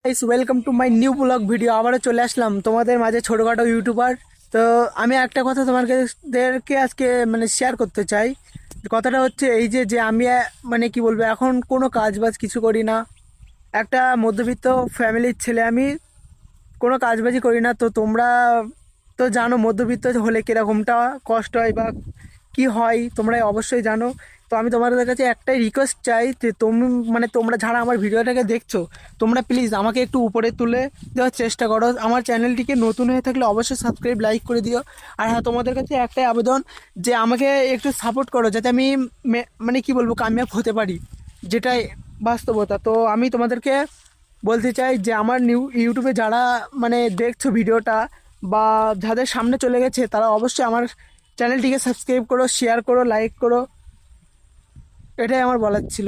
Guys welcome to my new blog video. আবারও চলে আসলাম তোমাদের মাঝে ছোটোখাটো ইউটিউবার। তো আমি একটা কথা তোমাদেরকে আজকে শেয়ার করতে চাই। কথাটা হচ্ছে এই যে যে আমি মানে কি বলবো, এখন কোনো কাজ বাজ কিছু করি না। একটা মধ্যবিত্ত ফ্যামিলির ছেলে আমি, কোনো কাজবাজি করি না। তো তোমরা তো জানো মধ্যবিত্ত হলে কীরকমটা কষ্ট হয় বা কি হয়, তোমরা অবশ্যই জানো। তো আমি তোমাদের কাছে একটাই রিকোয়েস্ট চাই যে তোমরা যারা আমার ভিডিওটাকে দেখছো, তোমরা প্লিজ আমাকে একটু উপরে তুলে দেওয়ার চেষ্টা করো। আমার চ্যানেলটিকে নতুন হয়ে থাকলে অবশ্যই সাবস্ক্রাইব লাইক করে দিও। আর হ্যাঁ, তোমাদের কাছে একটাই আবেদন যে আমাকে একটু সাপোর্ট করো, যাতে আমি কি বলবো, কামিয়াব হতে পারি, যেটাই বাস্তবতা। তো আমি তোমাদেরকে বলতে চাই যে আমার ইউটিউবে যারা দেখছো ভিডিওটা বা যাদের সামনে চলে গেছে, তারা অবশ্যই আমার চ্যানেলটিকে সাবস্ক্রাইব করো, শেয়ার করো, লাইক করো। এটাই আমার বলার ছিল।